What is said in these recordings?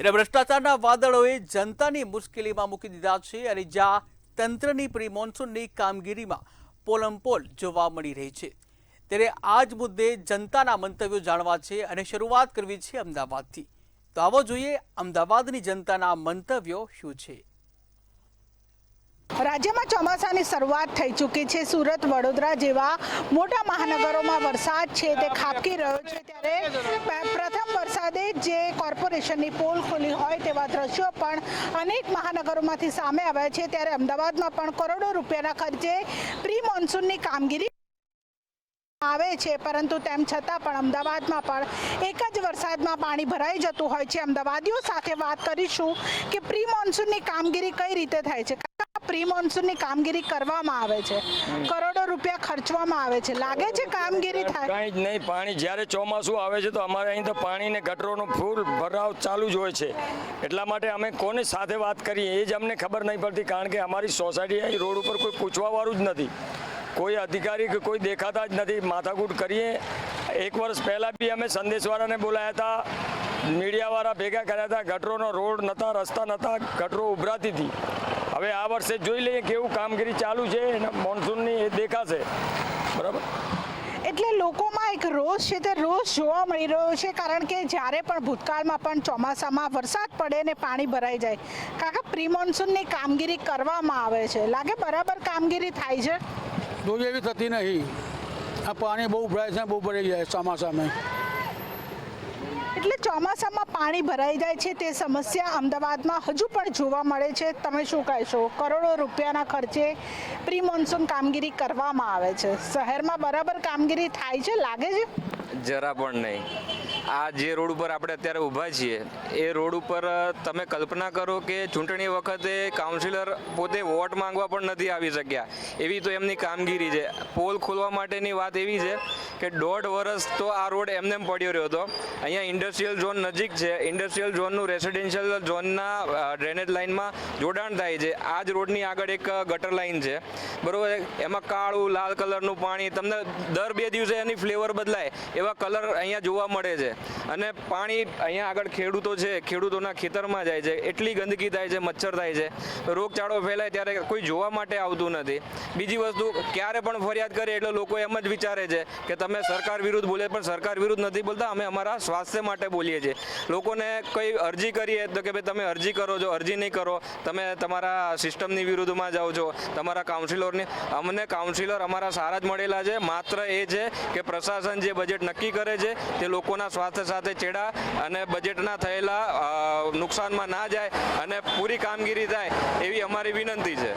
ત્યારે ભ્રષ્ટાચારના વાદળોએ જનતાની મુશ્કેલીમાં મૂકી દીધા છે અને જ્યાં તંત્રની પ્રી મોન્સૂનની કામગીરીમાં પોલમપોલ જોવા મળી રહી છે ત્યારે આ જ મુદ્દે જનતાના મંતવ્યો જાણવા છે અને શરૂઆત કરવી છે અમદાવાદથી। તો આવો જોઈએ અમદાવાદની જનતાના મંતવ્યો શું છે। રાજ્યમાં ચોમાસાની શરૂઆત થઈ ચૂકી છે। સુરત, વડોદરા જેવા મોટા મહાનગરોમાં વરસાદ છે તે ખાબકી રહ્યો છે ત્યારે પ્રથમ વરસાદે જે કોર્પોરેશનની પોલ ખોલી હોય તેવા દ્રશ્યો પણ અનેક મહાનગરોમાંથી સામે આવ્યા છે। ત્યારે અમદાવાદમાં પણ કરોડો રૂપિયાના ખર્ચે પ્રી મોન્સૂનની કામગીરી આવે છે, પરંતુ તેમ છતાં પણ અમદાવાદમાં પણ એક જ વરસાદમાં પાણી ભરાઈ જતું હોય છે। અમદાવાદીઓ સાથે વાત કરીશું કે પ્રી મોન્સૂનની કામગીરી કઈ રીતે થાય છે। પ્રી મોન્સૂનની કામગીરી કરવામાં આવે છે, કરોડો રૂપિયા ખર્ચવામાં આવે છે, લાગે છે કામગીરી થાય? કાંઈ જ નહીં। પાણી જ્યારે ચોમાસું આવે છે તો અમારે અહીં તો પાણીને ગટરોનો ફૂલ ભરાવ ચાલુ જ હોય છે, એટલા માટે અમે કોની સાથે વાત કરીએ એ જ અમને ખબર નહીં પડતી, કારણ કે અમારી સોસાયટી અહીં રોડ ઉપર કોઈ પૂછવાવાળું જ નથી, કોઈ અધિકારી કે કોઈ દેખાતા જ નથી। માથાકૂટ કરીએ। એક વર્ષ પહેલાં બી અમે સંદેશવાળાને બોલાયા હતા, મીડિયાવાળા ભેગા કર્યા હતા, ગટરોનો રોડ નહોતા, રસ્તા નહોતા, ગટરો ઉભરાતી હતી। હવે આ વર્ષે જોઈ લઈએ કેવું કામગીરી ચાલુ છે, મોન્સૂનની એ દેખાશે, બરાબર। એટલે લોકોમાં એક રોષ છે તે રોષ જોવા મળી રહ્યો છે, કારણ કે જ્યારે પણ ભૂતકાળમાં પણ ચોમાસામાં વરસાદ પડે ને પાણી ભરાઈ જાય, કાકા પ્રી મોન્સૂનની કામગીરી કરવામાં આવે છે, લાગે બરાબર કામગીરી થાય છે? રોજ એવી થતી નહીં। આ પાણી બહુ ભરાય છે, બહુ ભરાઈ જાય ચોમાસામાં। એટલે ચોમાસામાં પાણી ભરાઈ જાય છે તે સમસ્યા અમદાવાદમાં હજુ પણ જોવા મળે છે। તમે શું કહેશો? કરોડો રૂપિયાના ખર્ચે પ્રી મોન્સૂન કામગીરી કરવામાં આવે છે, શહેરમાં બરાબર કામગીરી થાય છે, લાગે છે? જરા પણ નહીં। આ જે રોડ ઉપર આપણે અત્યારે ઊભા છીએ એ રોડ ઉપર તમે કલ્પના કરો કે ચૂંટણી વખતે કાઉન્સિલર પોતે વોટ માંગવા પણ નથી આવી શક્યા, એવી તો એમની કામગીરી છે। પોલ ખોલવા માટેની વાત એવી છે કે 1.5 વર્ષ તો આ રોડ એમને પડ્યો રહ્યો હતો। અહીંયા ઇન્ડસ્ટ્રીયલ ઝોન નજીક છે, ઇન્ડસ્ટ્રીયલ ઝોનનું રેસિડેન્શિયલ ઝોનના ડ્રેનેજ લાઇનમાં જોડાણ થાય છે। આ જ રોડની આગળ એક ગટર લાઇન છે, બરાબર, એમાં કાળું લાલ કલરનું પાણી, તમને દર 2 દિવસે એની ફ્લેવર બદલાય એવા કલર અહીંયા જોવા મળે છે। અને પાણી અહીંયા આગળ ખેડૂતો છે, ખેડૂતોના ખેતરમાં જાય છે, એટલી ગંદકી થાય છે, મચ્છર થાય છે, રોગચાળો ફેલાય ત્યારે કોઈ જોવા માટે આવતું નથી। બીજી વસ્તુ, ક્યારે પણ ફરિયાદ કરીએ એટલે લોકો એમ જ વિચારે છે કે તમે સરકાર વિરુદ્ધ બોલે, પણ સરકાર વિરુદ્ધ નથી બોલતા, અમે અમારા સ્વાસ્થ્ય માટે બોલીએ છીએ। લોકોને કોઈ અરજી કરીએ તો કે ભાઈ તમે અરજી કરો છો, અરજી નહીં કરો તમે તમારા સિસ્ટમની વિરુદ્ધમાં જાઓ છો, તમારા કાઉન્સિલરની। અમને કાઉન્સિલર અમારા સારા જ મળેલા છે, માત્ર એ છે કે પ્રશાસન જે બજેટ નક્કી કરે છે તે લોકોના સ્વાસ્થ્ય સાથે ચેડા અને બજેટના થયેલા નુકસાનમાં ના જાય અને પૂરી કામગીરી થાય એવી અમારી વિનંતી છે।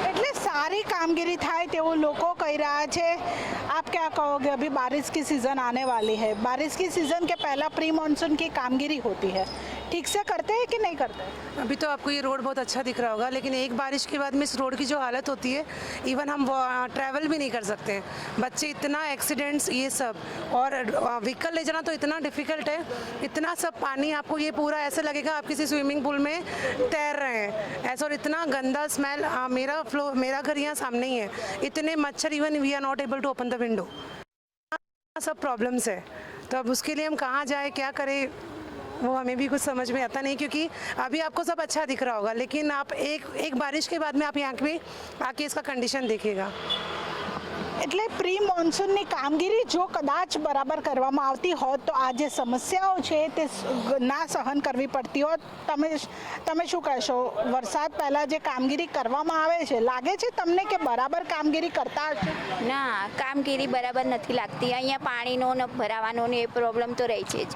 એટલે સારી કામગીરી થાય તેવું લોકો કહી રહ્યા છે। आप क्या कहोगे? अभी बारिश की सीज़न आने वाली है, बारिश की सीज़न के पहला प्री मानसून की कामगिरी होती है, ठीक से करते हैं कि नहीं करते? अभी तो आपको ये रोड बहुत अच्छा दिख रहा होगा, लेकिन एक बारिश के बाद में इस रोड की जो हालत होती है, इवन हम ट्रैवल भी नहीं कर सकते हैं। बच्चे इतना एक्सीडेंट्स ये सब, और व्हीकल ले जाना तो इतना डिफ़िकल्ट है, इतना सब पानी आपको ये पूरा ऐसे लगेगा आप किसी स्विमिंग पूल में तैर रहे हैं ऐसा, और इतना गंदा स्मेल। मेरा घर यहाँ सामने ही है, इतने मच्छर, even we are not able to open the window, सब प्रॉब्लम्स है। तो अब उसके लिए हम कहाँ जाए, क्या करें, वो हमें भी कुछ समझ में आता नहीं, क्योंकि अभी आपको सब अच्छा दिख रहा होगा, लेकिन आप एक बारिश के बाद में आप यहाँ पे आके इसका कंडीशन देखिएगा। એટલે પ્રી મોન્સૂનની કામગીરી જો કદાચ બરાબર કરવામાં આવતી હોત તો આ જે સમસ્યાઓ છે તે ના સહન કરવી પડતી હોત। તમે શું કહેશો? વરસાદ પહેલાં જે કામગીરી કરવામાં આવે છે, લાગે છે તમને કે બરાબર કામગીરી કરતા હશે? ના, કામગીરી બરાબર નથી લાગતી। અહીંયા પાણીનો ને ભરાવાનો ને એ પ્રોબ્લેમ તો રહી છે જ,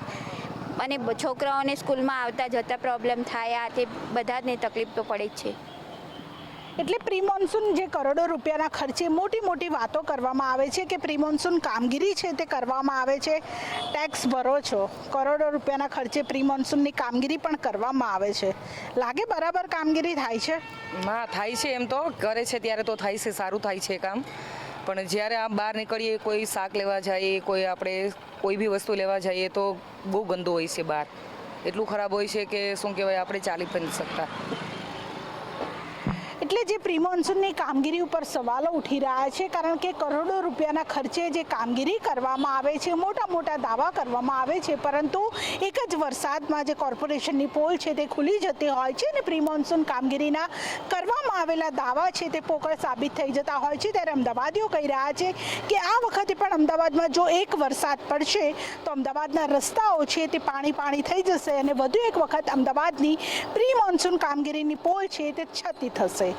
અને છોકરાઓને સ્કૂલમાં આવતા જતા પ્રોબ્લેમ થાય, આ તે બધા જ ને તકલીફ તો પડે જ છે। એટલે પ્રી મોન્સૂન જે કરોડો રૂપિયાના ખર્ચે મોટી મોટી વાતો કરવામાં આવે છે કે પ્રી મોન્સૂન કામગીરી છે તે કરવામાં આવે છે, ટેક્સ ભરો છો, કરોડો રૂપિયાના ખર્ચે પ્રી મોન્સૂનની કામગીરી પણ કરવામાં આવે છે, લાગે બરાબર કામગીરી થાય છે? હા, થાય છે, એમ તો કરે છે ત્યારે તો થાય છે, સારું થાય છે કામ, પણ જ્યારે આમ બહાર નીકળીએ, કોઈ શાક લેવા જઈએ, કોઈ આપણે કોઈ બી વસ્તુ લેવા જઈએ તો બહુ ગંદુ હોય છે બહાર, એટલું ખરાબ હોય છે કે શું કહેવાય, આપણે ચાલી પણ નથી શકતા। એટલે જે પ્રી મોન્સૂનની કામગીરી ઉપર સવાલો ઉઠી રહ્યા છે, કારણ કે કરોડો રૂપિયાના ખર્ચે જે કામગીરી કરવામાં આવે છે, મોટા મોટા દાવા કરવામાં આવે છે, પરંતુ એક જ વરસાદમાં જે કોર્પોરેશનની પોલ છે તે ખુલી જતી હોય છે અને પ્રી મોન્સૂન કામગીરીના કરવામાં આવેલા દાવા છે તે પોકળ સાબિત થઈ જતા હોય છે. ત્યારે અમદાવાદીઓ કહી રહ્યા છે કે આ વખતે પણ અમદાવાદમાં જો એક વરસાદ પડશે તો અમદાવાદના રસ્તાઓ છે તે પાણી થઈ જશે અને વધુ એક વખત અમદાવાદની પ્રી મોન્સૂન કામગીરીની પોલ છે તે છતી થશે.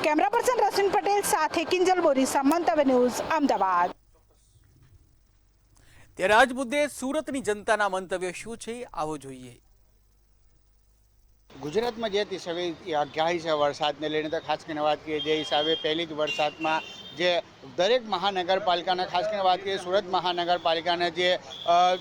કેમેરા પર્સન રશ્મિન પટેલ સાથે કિંજલ બોરીસા, મંતવ્ય ન્યૂઝ, અમદાવાદ. ત્યારે આજ મુદ્દે સુરતની જનતાના મંતવ્ય શું છે, આવો જોઈએ. ગુજરાતમાં જે હિસાબે આગાહી છે વરસાદને લઈને, તો ખાસ કરીને વાત કરીએ જે હિસાબે પહેલી જ વરસાદમાં જે દરેક મહાનગરપાલિકાના, ખાસ કરીને વાત કરીએ સુરત મહાનગરપાલિકાના જે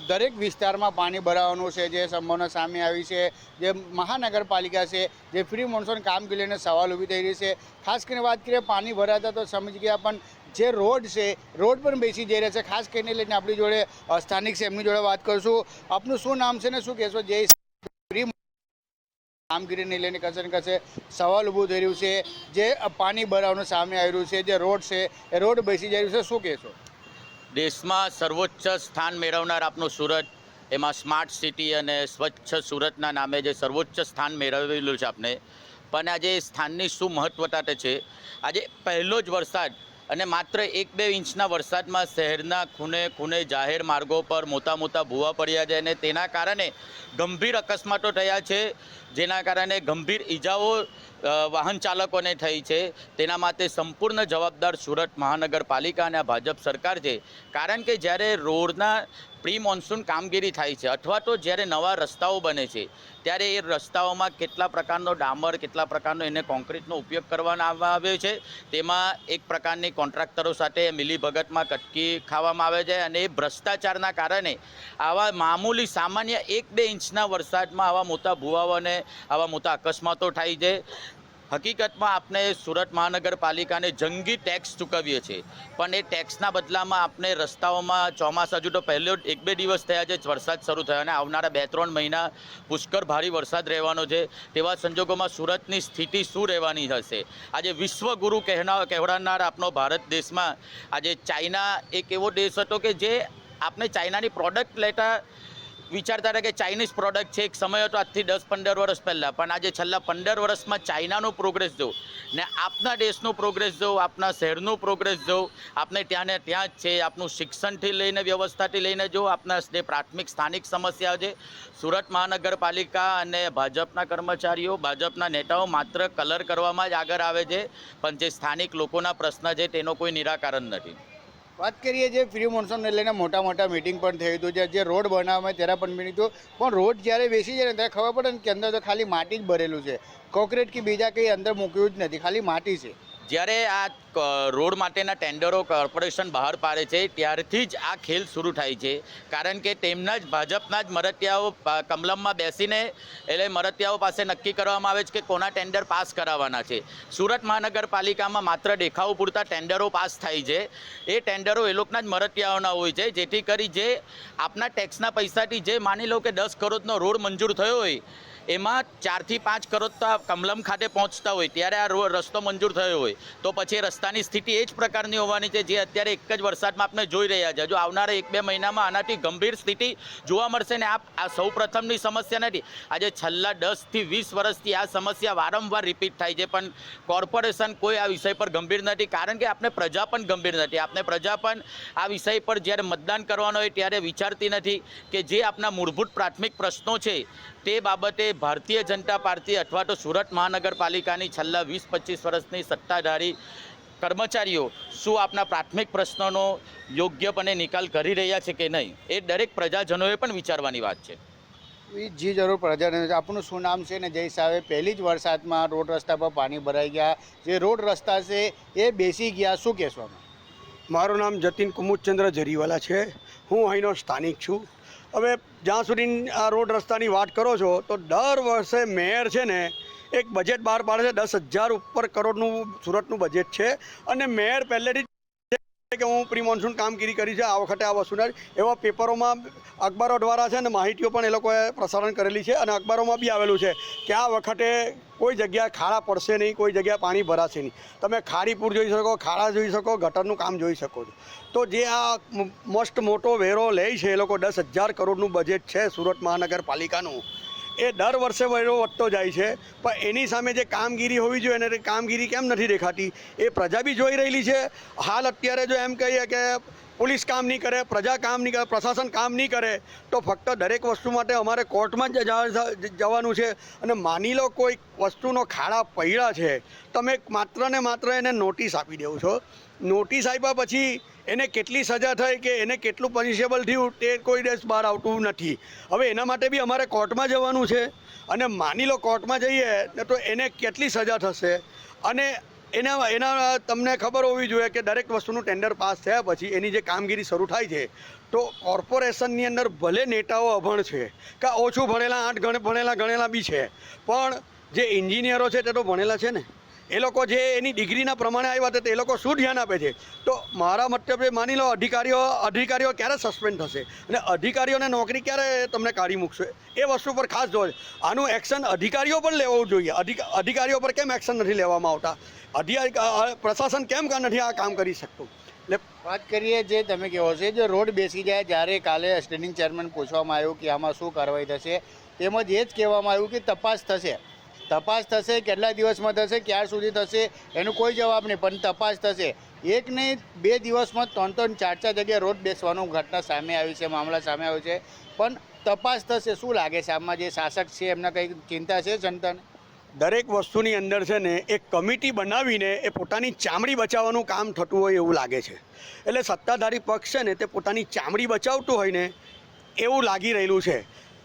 દરેક વિસ્તારમાં પાણી ભરાવાનું છે, જે સંભાવના સામે આવી છે, જે મહાનગરપાલિકા છે જે પ્રી મોન્સૂન કામગીરી લઈને સવાલ ઊભી થઈ રહી છે. ખાસ કરીને વાત કરીએ પાણી ભરાતા તો સમજી ગયા, પણ જે રોડ છે રોડ પર બેસી જઈ રહ્યા છે. ખાસ કરીને લઈને આપણી જોડે સ્થાનિક છે, એમની જોડે વાત કરશું. આપનું શું નામ છે ને શું કહેશો જે પ્રી કામગીરીને લઈને કશે સવાલ ઊભું થઈ રહ્યું છે, જે પાણી ભરાવાનું સામે આવી રહ્યું છે, જે રોડ છે એ રોડ બેસી જઈ રહ્યું છે, શું કહેશો? દેશમાં સર્વોચ્ચ સ્થાન મેળવનાર આપનું સુરત, એમાં સ્માર્ટ સિટી અને સ્વચ્છ સુરતના નામે જે સર્વોચ્ચ સ્થાન મેળવેલું છે આપને, પણ આજે સ્થાનની શું મહત્વતા છે. આજે પહેલો જ વરસાદ અને માત્ર 1-2 ઇંચના વરસાદમાં શહેરના ખૂણે ખૂણે જાહેર માર્ગો પર મોટા ભૂવા પડ્યા છે અને તેના કારણે ગંભીર અકસ્માતો થયા છે, જેના કારણે ગંભીર ઈજાઓ વાહન ચાલકોને થઈ છે. તેના માટે સંપૂર્ણ જવાબદાર સુરત મહાનગરપાલિકા અને ભાજપ સરકાર છે. કારણ કે જ્યારે રોડના પ્રી મોન્સૂન કામગીરી થાય છે અથવા તો જ્યારે નવા રસ્તાઓ બને છે, ત્યારે એ રસ્તાઓમાં કેટલા પ્રકારનો ડામર, કેટલા પ્રકારનો એને કોન્ક્રીટનો ઉપયોગ કરવામાં આવ્યો છે. તેમાં એક પ્રકારની કોન્ટ્રાક્ટરો સાથે મિલીભગતમાં કટકી ખાવામાં આવે છે અને એ ભ્રષ્ટાચારના કારણે આવા મામૂલી સામાન્ય 1-2 ઇંચના વરસાદમાં આવા મોટા ભૂવાઓ અને આવા મોટા અકસ્માતો થાય છે. હકીકતમાં આપણે સુરત મહાનગરપાલિકાને જંગી ટેક્સ ચૂકવીએ છીએ, પણ એ ટેક્સના બદલામાં આપણે રસ્તાઓમાં ચોમાસા હજુ તો પહેલો 1-2 દિવસ થયા છે વરસાદ શરૂ થયો અને આવનારા 2-3 મહિના પુષ્કળ ભારે વરસાદ રહેવાનો છે. તેવા સંજોગોમાં સુરતની સ્થિતિ શું રહેવાની હશે? આજે વિશ્વગુરુ કહેવાનાર આપણો ભારત દેશમાં આજે ચાઇના એક એવો દેશ હતો કે જે આપણે ચાઇનાની પ્રોડક્ટ લેતા વિચારતા હતા કે ચાઇનીઝ પ્રોડક્ટ છે. એક સમય હતો આજથી 10-15 વર્ષ પહેલાં, પણ આજે છેલ્લા 15 વર્ષમાં ચાઇનાનો પ્રોગ્રેસ જો ને આપના દેશનો પ્રોગ્રેસ જો, આપના શહેરનો પ્રોગ્રેસ જો, આપણે ત્યાં ને ત્યાં જ છે. આપનું શિક્ષણથી લઈને વ્યવસ્થાથી લઈને જો આપના જે પ્રાથમિક સ્થાનિક સમસ્યાઓ છે, સુરત મહાનગરપાલિકા અને ભાજપના કર્મચારીઓ, ભાજપના નેતાઓ માત્ર કલર કરવામાં જ આગળ આવે છે, પણ જે સ્થાનિક લોકોના પ્રશ્ન છે તેનો કોઈ નિરાકરણ નથી. વાત કરીએ જે પ્રી મોન્સૂનને લઈને મોટા મિટિંગ પણ થયું હતું, જે રોડ બનાવવામાં ત્યારે પણ મિટિંગ થયું, પણ રોડ જ્યારે બેસી જાય ને ત્યારે ખબર પડે ને કે અંદર તો ખાલી માટી જ ભરેલું છે, કોન્ક્રીટ કે બીજા કંઈ અંદર મૂક્યું જ નથી, ખાલી માટી છે. જ્યારે આ રોડ માટેના ટેન્ડરો કોર્પોરેશન બહાર પાડે છે ત્યારથી જ આ ખેલ શરૂ થાય છે. કારણ કે તેમના જ ભાજપના જ મરતિયાઓ કમલમમાં બેસીને એટલે મરતિયાઓ પાસે નક્કી કરવામાં આવે છે કે કોના ટેન્ડર પાસ કરાવવાના છે. સુરત મહાનગરપાલિકામાં માત્ર દેખાવ પૂરતા ટેન્ડરો પાસ થાય છે. એ ટેન્ડરો એ લોકોના જ મરતિયાઓના હોય છે, જેથી કરી જે આપના ટેક્સના પૈસાથી જે માની લો કે 10 કરોડનો રોડ મંજૂર થયો હોય, એમાં 4 થી 5 કરોડ તો કમલમ ખાતે પહોંચતા હોય ત્યારે આ રસ્તો મંજૂર થયો હોય, તો પછી રસ્તાની સ્થિતિ એ જ પ્રકારની હોવાની છે જે અત્યારે એક જ વરસાદમાં આપણે જોઈ રહ્યા છે. જો આવનારા 1-2 મહિનામાં આનાથી ગંભીર સ્થિતિ જોવા મળશે ને આ સૌ પ્રથમની સમસ્યા નથી. આજે છેલ્લા 10 થી 20 વર્ષથી આ સમસ્યા વારંવાર રિપીટ થાય છે, પણ કોર્પોરેશન કોઈ આ વિષય પર ગંભીર નથી. કારણ કે આપણે પ્રજા પણ ગંભીર નથી. આપણે પ્રજા પણ આ વિષય પર જ્યારે મતદાન કરવાનો હોય ત્યારે વિચારતી નથી કે જે આપણા મૂળભૂત પ્રાથમિક પ્રશ્નો છે તે બાબતે ભારતીય જનતા પાર્ટી અથવા તો સુરત મહાનગરપાલિકાની છેલ્લા 20-25 વર્ષની સત્તાધારી કર્મચારીઓ શું આપના પ્રાથમિક પ્રશ્નોનો યોગ્યપણે નિકાલ કરી રહ્યા છે કે નહીં, એ દરેક પ્રજાજનોએ પણ વિચારવાની વાત છે. જી જરૂર પ્રજાજનો. આપનું શું નામ છે ને જે હિસાબે પહેલી જ વરસાદમાં રોડ રસ્તા પર પાણી ભરાઈ ગયા, જે રોડ રસ્તા છે એ બેસી ગયા, શું કહેશો? મારું નામ જતીન કુમુદચંદ્ર જરીવાલા છે. હું અહીંનો સ્થાનિક છું. હવે જ્યાં સુધી આ રોડ રસ્તાની વાત કરો છો તો દર વર્ષે મેયર છે ને એક બજેટ બહાર પાડે છે, 10,000 ઉપર કરોડનું સુરતનું બજેટ છે અને મેયર પહેલેથી કે હું પ્રી મોન્સૂન કામગીરી કરી છે આ વખતે આ વસ્તુના એવા પેપરોમાં અખબારો દ્વારા છે ને માહિતીઓ પણ એ લોકોએ પ્રસારણ કરેલી છે અને અખબારોમાં બી આવેલું છે કે આ વખતે કોઈ જગ્યાએ ખાડા પડશે નહીં, કોઈ જગ્યાએ પાણી ભરાશે નહીં. તમે ખાડીપુર જોઈ શકો, ખાડા જોઈ શકો, ગટરનું કામ જોઈ શકો છો. તો જે આ મસ્ત મોટો વેરો લે છે એ લોકો 10,000 કરોડનું બજેટ છે સુરત મહાનગરપાલિકાનું, એ દર વર્ષે વેરો વધતો જાય છે. પણ એની સામે જે કામગીરી હોવી જોઈએ અને કામગીરી કેમ નથી દેખાતી એ પ્રજા બી જોઈ રહેલી છે. હાલ અત્યારે જો એમ કહીએ કે પોલીસ કામ નહીં કરે, પ્રજા કામ નહીં કરે, પ્રશાસન કામ નહીં કરે તો ફક્ત દરેક વસ્તુ માટે અમારે કોર્ટમાં જ જવાનું છે. અને માની લો કોઈ વસ્તુનો ખાડા પડ્યા છે, તમે માત્ર ને માત્ર એને નોટિસ આપી દેવો છો. નોટિસ આપ્યા પછી એને કેટલી સજા થઈ કે એને કેટલું પનિશેબલ થયું તે કોઈ દેશ બહાર આવતું નથી. હવે એના માટે બી અમારે કોર્ટમાં જવાનું છે અને માની લો કોર્ટમાં જઈએ તો એને કેટલી સજા થશે અને એના તમને ખબર હોવી જોઈએ કે દરેક વસ્તુનું ટેન્ડર પાસ થયા પછી એની જે કામગીરી શરૂ થાય છે તો કોર્પોરેશનની અંદર ભલે નેતાઓ અભણ છે કે ઓછું ભણેલા 8 ભણેલા બી છે, પણ જે એન્જિનિયરો છે તે તો ભણેલા છે ને. એ લોકો જે એની ડિગ્રીના પ્રમાણે આવ્યા હતા એ લોકો શું ધ્યાન આપે છે? તો મારા મતલબે માની લો અધિકારીઓ ક્યારે સસ્પેન્ડ થશે અને અધિકારીઓને નોકરી ક્યારે તમને કાઢી મૂકશે એ વસ્તુ પર ખાસ જોવે. આનું એક્શન અધિકારીઓ પણ લેવું જોઈએ. અધિકારીઓ પર કેમ એક્શન નથી લેવામાં આવતા? પ્રશાસન કેમ નથી આ કામ કરી શકતું? એટલે વાત કરીએ જે તમે કહો છો જે રોડ બેસી જાય, જ્યારે કાલે સ્ટેન્ડિંગ ચેરમેન પૂછવામાં આવ્યું કે આમાં શું કાર્યવાહી થશે, તેમજ એ જ કહેવામાં આવ્યું કે તપાસ થશે, કેટલા દિવસમાં થશે, ક્યાર સુધી થશે એનો કોઈ જવાબ નહીં, પણ તપાસ થશે. 1 નહીં 2 દિવસમાં 3-3 4-4 જગ્યાએ રોડ બેસવાનું ઘટના સામે આવી છે, મામલા સામે આવ્યો છે, પણ તપાસ થશે. શું લાગે છે આમાં જે શાસક છે એમને કંઈ ચિંતા છે જનતાને? દરેક વસ્તુની અંદર છે ને એક કમિટી બનાવીને એ પોતાની ચામડી બચાવવાનું કામ થતું હોય એવું લાગે છે. એટલે સત્તાધારી પક્ષ છે ને તે પોતાની ચામડી બચાવતું હોય ને એવું લાગી રહેલું છે.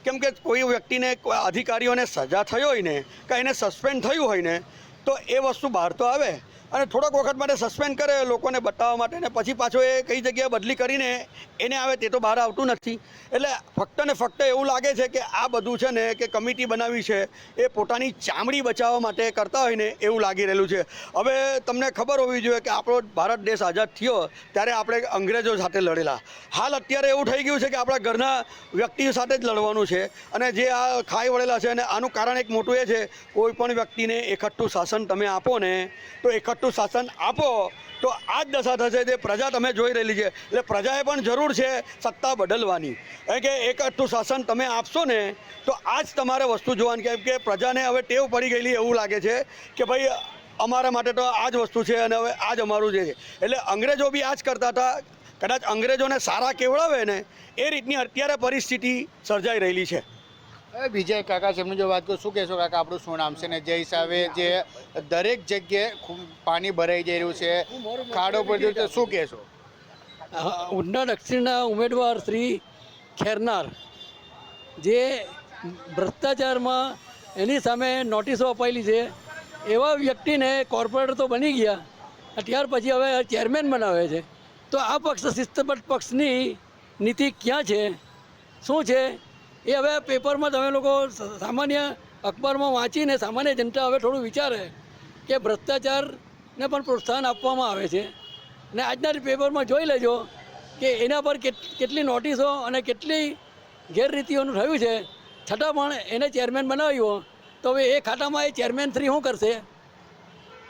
કેમ કે કોઈ વ્યક્તિને અધિકારીઓને સજા થઈ હોય ને કે એને સસ્પેન્ડ થયું હોય ને તો એ વસ્તુ બહાર તો આવે અને થોડોક વખત માટે સસ્પેન્ડ કરે લોકોને બતાવવા માટે ને પછી પાછો એ કઈ જગ્યાએ બદલી કરીને એને આવે તે તો બહાર આવતું નથી. એટલે ફક્ત ને ફક્ત એવું લાગે છે કે આ બધું છે ને કે કમિટી બનાવી છે એ પોતાની ચામડી બચાવવા માટે કરતા હોય ને એવું લાગી રહેલું છે. હવે તમને ખબર હોવી જોઈએ કે આપણો ભારત દેશ આઝાદ થયો ત્યારે આપણે અંગ્રેજો સાથે લડેલા. હાલ અત્યારે એવું થઈ ગયું છે કે આપણા ઘરના વ્યક્તિ સાથે જ લડવાનું છે અને જે આ ખાઈ વળેલા છે અને આનું કારણ એક મોટું એ છે કોઈ પણ વ્યક્તિને એકઠું શાસન તમે આપો ને તો એકઠું શાસન આપો તો આ જ દશા થશે જે પ્રજા તમે જોઈ રહેલી છે. એટલે પ્રજાએ પણ જરૂર છે સત્તા બદલવાની, કારણ કે એકઠું શાસન તમે આપશો ને તો આ જ તમારે વસ્તુ જોવાની. કેમ કે પ્રજાને હવે ટેવ પડી ગયેલી એવું લાગે છે કે ભાઈ અમારા માટે તો આ જ વસ્તુ છે અને હવે આ જ અમારું જે છે. એટલે અંગ્રેજો બી આ જ કરતા હતા. કદાચ અંગ્રેજોને સારા કેવડાવે ને એ રીતની અત્યારે પરિસ્થિતિ સર્જાઈ રહેલી છે. વિજય કાકા છે, એમની જો વાત કરું, શું કહેશો કાકા? આપણું શું નામ છે ને જે હિસાબે જે દરેક જગ્યાએ પાણી ભરાઈ જઈ રહ્યું છે, ખાડો પડી રહ્યો છે, શું કહેશો? ઉધના દક્ષિણના ઉમેદવાર શ્રી ખેરનાર જે ભ્રષ્ટાચારમાં એની સામે નોટિસો અપાયેલી છે એવા વ્યક્તિને કોર્પોરેટર તો બની ગયા, ત્યાર પછી હવે ચેરમેન બનાવે છે. તો આ પક્ષ શિસ્તબદ્ધ પક્ષની નીતિ ક્યાં છે, શું છે એ હવે પેપરમાં તમે લોકો સામાન્ય અખબારમાં વાંચીને સામાન્ય જનતા હવે થોડું વિચારે કે ભ્રષ્ટાચારને પણ પ્રોત્સાહન આપવામાં આવે છે. અને આજના પેપરમાં જોઈ લેજો કે એના પર કેટલી નોટિસો અને કેટલી ગેરરીતિઓનું થયું છે, છતાં પણ એને ચેરમેન બનાવ્યો તો હવે એ ખાતામાં એ ચેરમેન શ્રી શું કરશે?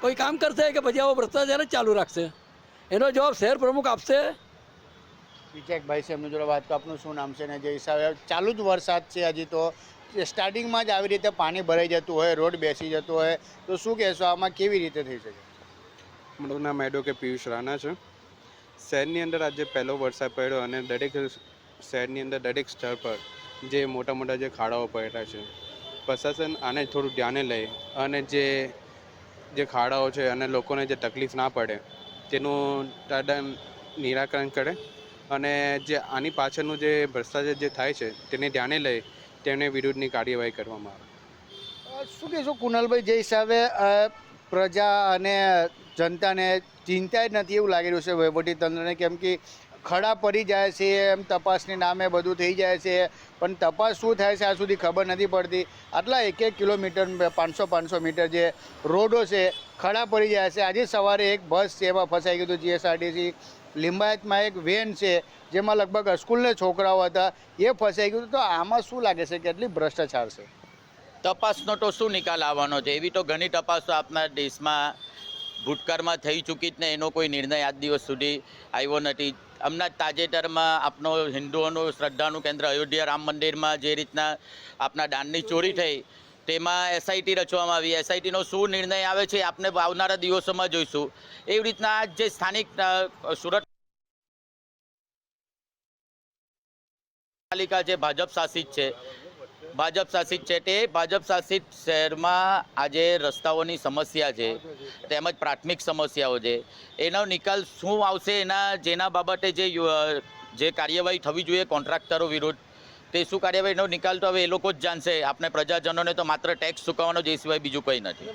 કોઈ કામ કરશે કે પછી આવો ભ્રષ્ટાચાર જ ચાલુ રાખશે? એનો જવાબ શહેર પ્રમુખ આપશે. વિજયભાઈ છે, એમની જોડે વાત કરો. આપનું શું નામ છે ને જે હિસાબે ચાલુ જ વરસાદ છે, હજી તો સ્ટાર્ટિંગમાં જ આવી રીતે પાણી ભરાઈ જતું હોય, રોડ બેસી જતો હોય, તો શું કહેશો આમાં કેવી રીતે થઈ શકે? મારું નામ એડવોકેટ પિયુષ રાણા છે. શહેરની અંદર આજે પહેલો વરસાદ પડ્યો અને દરેક શહેરની અંદર દરેક સ્થળ પર જે મોટા મોટા જે ખાડાઓ પડ્યા છે, પ્રશાસન આને થોડું ધ્યાને લે અને જે ખાડાઓ છે અને લોકોને જે તકલીફ ના પડે તેનું તદ્દન નિરાકરણ કરે અને જે આની પાછળનું જે ભ્રષ્ટાચાર જે થાય છે તેને ધ્યાને લઈ તેને વિરુદ્ધની કાર્યવાહી કરવામાં આવે. શું કહેશો કુનાલભાઈ, જે હિસાબે પ્રજા અને જનતાને ચિંતા જ નથી એવું લાગી રહ્યું છે વહીવટીતંત્રને, કેમ કે ખડા પડી જાય છે એમ તપાસની નામે બધું થઈ જાય છે, પણ તપાસ શું થાય છે આ સુધી ખબર નથી પડતી. આટલા 1-1 કિલોમીટર 500 મીટર જે રોડો છે ખડા પડી જાય છે. આજે સવારે એક બસ છે એમાં ફસાઈ ગયું હતું, GSRTC લિંબાયતમાં એક વેન છે જેમાં લગભગ સ્કૂલના છોકરાઓ હતા એ ફસાઈ ગયું. તો આમાં શું લાગે છે કેટલી ભ્રષ્ટાચાર છે? તપાસનો તો શું નિકાલ આવવાનો છે? એવી તો ઘણી તપાસો આપણા દેશમાં ભૂતકાળમાં થઈ ચૂકી જ ને એનો કોઈ નિર્ણય આજ દિવસ સુધી આવ્યો નથી. હમણાં તાજેતરમાં આપનો હિન્દુઓનું શ્રદ્ધાનું કેન્દ્ર અયોધ્યા રામ મંદિરમાં જે રીતના આપણા દાનની ચોરી થઈ તેમાં એસઆઈટી રચવામાં આવી. એસઆઈટીનો શું નિર્ણય આવે છે આપણે આવનારા દિવસોમાં જોઈશું. એવી રીતના જે સ્થાનિક સુરત પાલિકા જે ભાજપ શાસિત છે તે ભાજપ શાસિત શહેરમાં આજે રસ્તાઓની સમસ્યા છે તેમજ પ્રાથમિક સમસ્યાઓ છે. એનો નિકાલ શું આવશે જેના બાબતે જે કાર્યવાહી થવી જોઈએ કોન્ટ્રાક્ટરો વિરુદ્ધ તે શું કાર્યવાહીનો નિકાલ તો હવે એ લોકો જ જાણશે. આપણે પ્રજાજનોને તો માત્ર ટેક્સ ચૂકવવાનો જે સિવાય બીજું કંઈ નથી.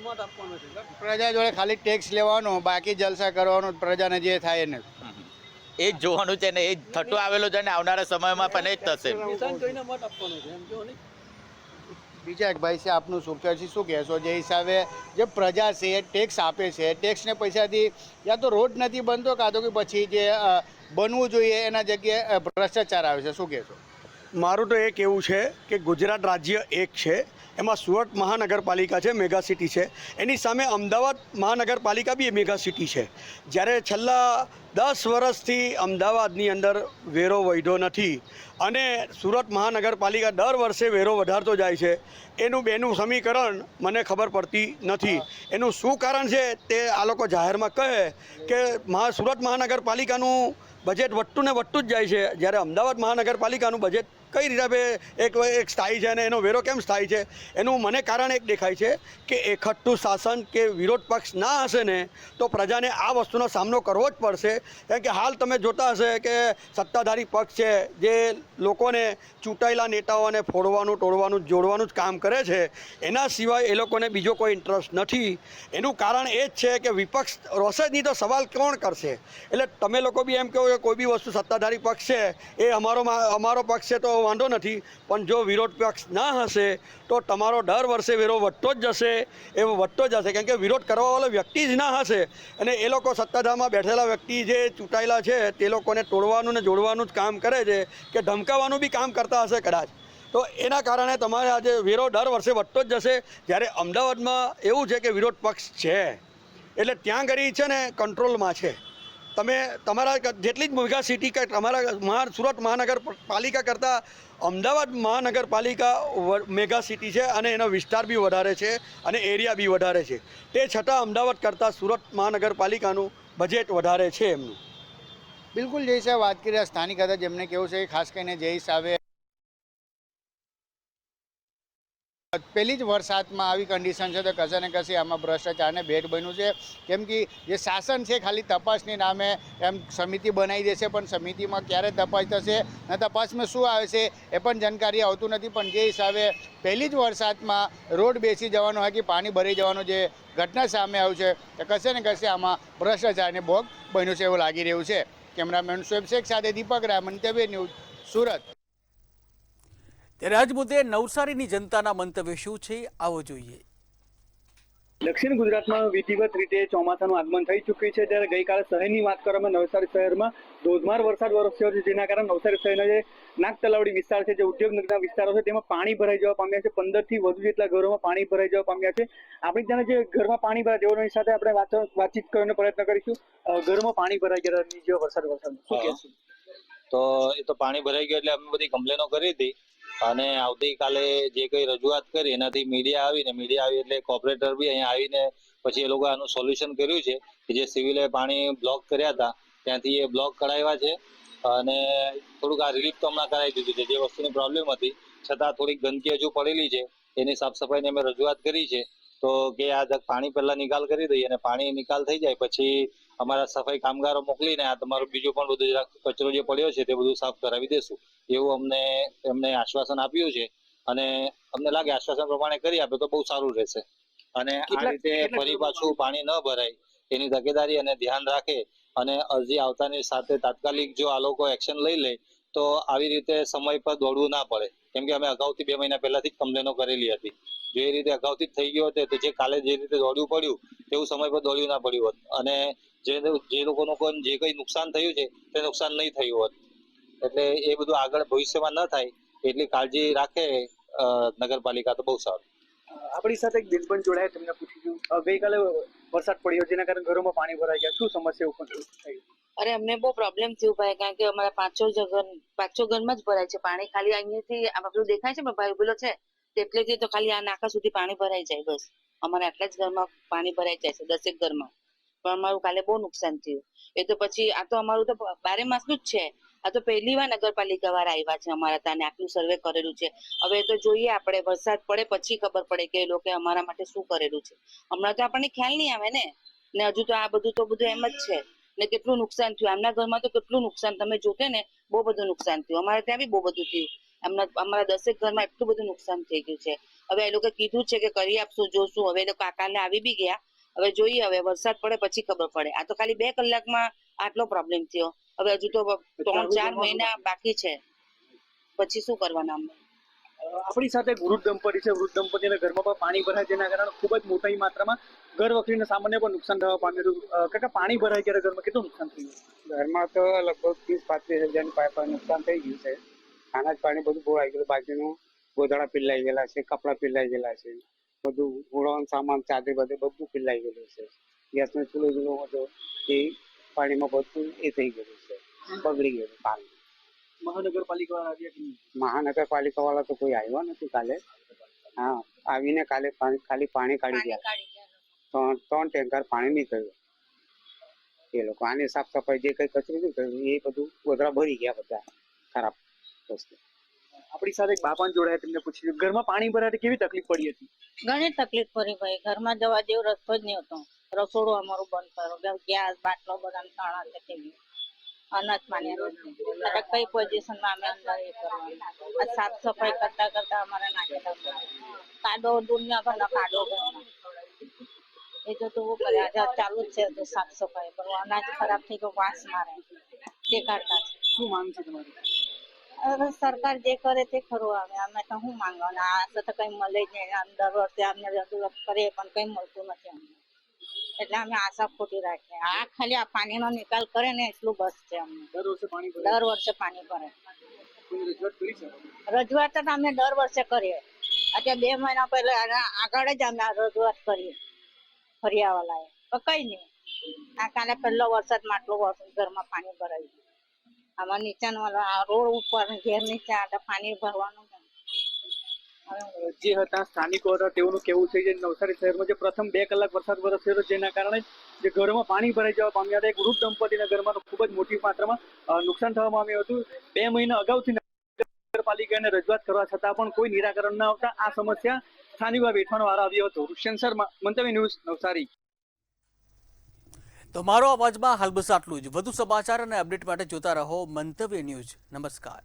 પ્રજા જોડે ખાલી ટેક્સ લેવાનો, બાકી જલસા કરવાનો, પ્રજાને જે થાય એને એ જ જોવાનું છે ને એ જ થતો આવેલો છે ને આવનારા સમયમાં પણ એ જ થશે. બીજા એક ભાઈ છે, આપનું શું કહેશે, શું કહેશો જે હિસાબે જે પ્રજા છે એ ટેક્સ આપે છે, ટેક્સને પૈસાથી યા તો રોડ નથી બનતો કાં તો કે પછી જે બનવું જોઈએ એના જગ્યાએ ભ્રષ્ટાચાર આવે છે, શું કહેશો? મારું તો એ કહેવું છે કે ગુજરાત રાજ્ય એક છે, એમાં સુરત મહાનગરપાલિકા છે, મેગા સિટી છે, એની સામે અમદાવાદ મહાનગરપાલિકા બી મેગા સિટી છે. જ્યારે છેલ્લા 10 વર્ષથી અમદાવાદની અંદર વેરો વધ્યો નથી અને સુરત મહાનગરપાલિકા દર વર્ષે વેરો વધારતો જાય છે, એનું બેનું સમીકરણ મને ખબર પડતી નથી. એનું શું કારણ છે તે આ લોકો જાહેરમાં કહે કે સુરત મહાનગરપાલિકાનું બજેટ વધતું ને વધતું જ જાય છે, જ્યારે અમદાવાદ મહાનગરપાલિકાનું બજેટ કઈ રીતે એક સ્થાયી છે અને એનો વેરો કેમ સ્થાયી છે? એનું મને કારણ એક દેખાય છે કે એકઠું શાસન કે વિરોધ પક્ષ ના હશે ને તો પ્રજાને આ વસ્તુનો સામનો કરવો જ પડશે. કારણ કે હાલ તમે જોતા હશે કે સત્તાધારી પક્ષ છે જે લોકોને ચૂંટાયેલા નેતાઓને ફોડવાનું, તોડવાનું, જોડવાનું જ કામ કરે છે, એના સિવાય એ લોકોને બીજો કોઈ ઇન્ટરેસ્ટ નથી. એનું કારણ એ જ છે કે વિપક્ષ રોશે જ નહીં તો સવાલ કોણ કરશે? એટલે તમે લોકો બી એમ કહો કે કોઈ બી વસ્તુ સત્તાધારી પક્ષ છે એ અમારો પક્ષ છે તો વાંધો નથી, પણ જો વિરોધ પક્ષ ના હશે તો તમારો દર વર્ષે વેરો વધતો જ જશે, એવો વધતો જ હશે. કેમ કે વિરોધ કરવાવાળો વ્યક્તિ જ ના હશે અને એ લોકો સત્તાધારમાં બેઠેલા વ્યક્તિ જે ચૂંટાયેલા છે તે લોકોને તોડવાનું ને જોડવાનું જ કામ કરે છે કે ધમકાવવાનું બી કામ કરતા હશે કદાચ. તો એના કારણે તમારે આજે વેરો દર વર્ષે વધતો જ જશે. જ્યારે અમદાવાદમાં એવું છે કે વિરોધ પક્ષ છે એટલે ત્યાં આગળ છે ને કંટ્રોલમાં છે. તમે તમારા જેટલી જ મેગા સિટી કે તમારા સુરત મહાનગરપાલિકા કરતાં અમદાવાદ મહાનગરપાલિકા મેગા સિટી છે અને એનો વિસ્તાર બી વધારે છે અને એરિયા બી વધારે છે. તે છતાં અમદાવાદ કરતાં સુરત મહાનગરપાલિકાનું બજેટ વધારે છે એમનું. બિલકુલ જે હિસાબે વાત કરી સ્થાનિક હતા જેમને કેવું છે કે ખાસ કરીને જે હિસાબે પહેલી જ વરસાદમાં આવી કન્ડિશન છે તો કશે ને કશે આમાં ભ્રષ્ટાચારને ભેટ બન્યું છે. કેમ કે જે શાસન છે ખાલી તપાસની નામે એમ સમિતિ બનાવી દેશે પણ સમિતિમાં ક્યારે તપાસ થશે અને તપાસમાં શું આવે છે એ પણ જાણકારી આવતું નથી. પણ જે હિસાબે પહેલી જ વરસાદમાં રોડ બેસી જવાનો હોય કે પાણી ભરી જવાનો જે ઘટના સામે આવ્યું છે તો કશે ને કશે આમાં ભ્રષ્ટાચારને ભોગ બન્યું છે એવું લાગી રહ્યું છે. કેમેરામેન શોએબ શેખ સાથે દીપક રાય, મંતવ્ય ન્યૂઝ, સુરત. ત્યારે આજ મુદ્દે નવસારીની જનતાના મંતવ્ય શું છે આવો જોઈએ. દક્ષિણ ગુજરાતમાં વિધિવત રીતે ચોમાસાનું આગમન થઈ ચૂક્યું છે. ત્યારે ગઈકાલે શહેરની વાત કરવામાં નવસારી શહેરમાં ધોધમાર વરસાદ વરસ્યો છે, જેના કારણે નવસારી શહેરના જે નાગતલાવડી વિસ્તાર છે, જે ઉદ્યોગનગરના વિસ્તારો છે, તેમાં પાણી ભરાઈ જવા પામ્યા છે. 15થી વધુ જેટલા ઘરોમાં પાણી ભરાઈ જવા પામ્યા છે. આપણે ત્યાં જે ઘરમાં પાણી ભરાય તેઓની સાથે આપણે વાતચીત કરવાનો પ્રયત્ન કરીશું. ઘરમાં પાણી ભરાઈ ગયા નીચે વરસાદ શું કહેશું? તો એ તો પાણી ભરાઈ ગયું એટલે અમે બધી કમ્પ્લેનો કરી હતી અને આવતીકાલે જે કઈ રજૂઆત કરી એનાથી મીડિયા આવી એટલે કોર્પોરેટર બી અહીંયા આવીને પછી એ લોકો આનું સોલ્યુશન કર્યું છે કે જે સિવિલે પાણી બ્લોક કર્યા હતા ત્યાંથી એ બ્લોક કરાવ્યા છે અને થોડુંક આ રિલીફ તો હમણાં કરાવી દીધું છે. જે વસ્તુની પ્રોબ્લેમ હતી છતાં થોડીક ગંદકી હજુ પડેલી છે, એની સાફ સફાઈની અમે રજૂઆત કરી છે. તો કે આ પાણી પહેલા નિકાલ કરી દઈએ અને પાણી નિકાલ થઈ જાય પછી અમારા સફાઈ કામગારો મોકલીને આ તમારું બીજું પણ બધું કચરો જે પડ્યો છે તે બધું સાફ કરાવી દેશું એવું એમને આશ્વાસન આપ્યું છે અને અમને લાગે આશ્વાસન પ્રમાણે કરી આપે તો બહુ સારું રહેશે. અને આ રીતે ફરી પાછું પાણી ન ભરાય એની તકેદારી અને ધ્યાન રાખે અને અરજી આવતાની સાથે તાત્કાલિક જો આ લોકો એક્શન લઈ લે તો આવી રીતે સમય પર દોડવું ના પડે. કેમ કે અમે અગાઉથી 2 મહિના પહેલાથી જ કમ્પ્લેનો કરેલી હતી. જો એ રીતે અગાઉથી જ થઈ ગયો હતો તો જે કાલે જે રીતે દોડવું પડ્યું તેવું સમય પર દોડવું ના પડ્યું હોત અને જે લોકોનું કોઈ જે કંઈ નુકસાન થયું છે તે નુકસાન નહીં થયું હોત. એટલે એ બધું આગળ ભવિષ્યમાં ન થાય એટલી કાળજી રાખે નગરપાલિકા તો બહુ સારું. આપણી સાથે એક બેનપણ જોડાયા, તેમને પૂછ્યું ગઈકાલે વરસાદ પડ્યો જેના કારણે ઘરોમાં પાણી ભરાઈ ગયા, શું સમસ્યા ઉત્પન્ન થઈ? અરે અમને બહુ પ્રોબ્લેમ થયું ભાઈ, કારણ કે અમારા પાંચ છ ઘરમાં જ ભરાય છે પાણી. ખાલી અહીંયાથી આ બધું દેખાય છે ભાઈ બોલો છે તેટલેથી તો ખાલી આ નાકા સુધી પાણી ભરાઈ જાય બસ. અમારે આટલા જ ઘરમાં પાણી ભરાઈ જાય છે, 10 ઘરમાં. પણ અમારું કાલે બહુ નુકસાન થયું. એ તો પછી આ તો અમારું તો 12 માસનું જ છે. આ તો પહેલી વાર નગરપાલિકા વાળા આવ્યા છે અમારા ત્યાં, આટલું સર્વે કરેલું છે. હવે તો જોઈએ આપણે વરસાદ પડે પછી ખબર પડે કે એ લોકો અમારા માટે શું કરેલું છે. હમણાં તો આપણને ખ્યાલ નહીં આવે ને હજુ તો આ બધું એમ જ છે ને. કેટલું નુકસાન થયું આમના ઘરમાં, તો કેટલું નુકસાન તમે જોતે ને, બહુ બધું નુકસાન થયું. અમારે ત્યાં બી બહુ બધું થયું. અમારા 10 ઘરમાં એટલું બધું નુકસાન થઈ ગયું છે. હવે એ લોકો કીધું છે કે કરી આપશું, જોશું. હવે એ લોકો કાલે આવી બી ગયા. હવે જોઈએ, હવે વરસાદ પડે પછી ખબર પડે. આ તો ખાલી 2 કલાકમાં આટલો પ્રોબ્લેમ થયો. હવે હજુ તો 3-4 મહિના બાકી છે, પછી શું કરવાના અમને? આપણી સાથે વૃદ્ધ દંપતી છે. વૃદ્ધ દંપતીના ઘરમાં પણ પાણી ભરાય, જેના કારણે ખૂબ જ મોટી માત્રામાં ઘર વખરીને સામાન્ય પણ નુકસાન થવા પામેલું. કાકા, પાણી ભરાય ત્યારે ઘરમાં કેટલું નુકસાન થયું? ઘરમાં તો લગભગ 30-35 હજારની પાઇપ નુકસાન થઈ ગયું છે. ખાના પાણી બધું બહુ આવી ગયું. બાજુનું ગોધડા પીલાઈ ગયેલા છે, કપડાં પીલાઈ ગયેલા છે, બધું ઘોડવાનું સામાન ચાદર બધું પીલાઈ ગયેલું છે. ગેસનો ચૂલો હતો એ પાણીમાં બધું એ થઈ ગયેલું છે, બગડી ગયેલું પાણી. મહાનગરપાલિકા મહાનગરપાલિકા વાળા તો કોઈ આવ્યો નથી કાલે. હા, આવીને કાલે ખાલી પાણી કાઢી ગયા. 3 ટેન્કર પાણી નીકળ્યું. એ લોકો આની સાફ સફાઈ જે કઈ કચરું નીકળ્યું એ બધું ગોધરા ભરી ગયા બધા ખરાબ વસ્તુ. આપણી સાથે એક બાપા જોડાયા, તેમને પૂછ્યું ઘરમાં પાણી ભરાય કેવી તકલીફ પડી હતી? ઘણી તકલીફ પડી ભાઈ. ઘરમાં જવા જેવો રસ્તો જ નહીં હતો. રસોડું અમારું બંધ કર્યો, ગેસ બાટલો બધા તાણા છે, અનાજ પાણી એટલે કઈ પોઝિશનમાં અમે અંદર એ કરવાનું. આ સાફ સફાઈ કરતા કરતા અમારે નાખી કાદો દુનિયાભરના કાદો એ તો કરે. આજે ચાલુ જ છે તો સાફ સફાઈ, પણ અનાજ ખરાબ થઈ ગયો, વાસ મારે તે કાઢતા છે. શું માંગ છે તમારી? હવે સરકાર જે કરે તે ખરું. આવે અમે તો શું માંગવાના? આ તો કઈ મળે જ નહીં. દર વર્ષે અમને રજૂઆત કરીએ પણ કઈ મળતું નથી અમને. એટલે અમે આશા ખોટી રાખીએ. આ ખાલી આ પાણીનો નિકાલ કરે ને એટલું બસ છે અમને. દર વર્ષે પાણી ભરે. રજૂઆત તો અમે દર વર્ષે કરીએ. અત્યારે 2 મહિના પહેલા આગળ જ અમે રજૂઆત કરીએ ફરિયાવાલાએ, પણ કઈ નહીં. આ કાલે પહેલો વરસાદમાં આટલું ઘરમાં પાણી ભરાયું. આમાં નીચાણવાળા રોડ ઉપર ઘેર નીચે આ પાણી ભરવાનું. જે હતા સ્થાનિકો હતા તેઓનું કેવું છે કે નવસારી શહેરમાં જે પ્રથમ 2 કલાક વરસાદ વરસ્યો જેના કારણે જે ઘરોમાં પાણી ભરાઈ જવા પામ્યા હતા. એક વૃદ્ધ દંપતીના ઘરમાં ખૂબ જ મોટી માત્રામાં નુકસાન થવા પામ્યું હતું. 2 મહિના અગાઉથી નગરપાલિકાને રજૂઆત કરવા છતાં પણ કોઈ નિરાકરણ ન આવતા આ સમસ્યા સ્થાનિકો વેઠવાનો વારો આવ્યો હતો. ઋષિયન શર્મા, મંતવ્ય ન્યૂઝ, નવસારી. તો મારો અવાજમાં હાલ બસ આટલું જ. વધુ સમાચાર અને અપડેટ માટે જોતા રહો મંતવ્ય ન્યૂઝ. નમસ્કાર.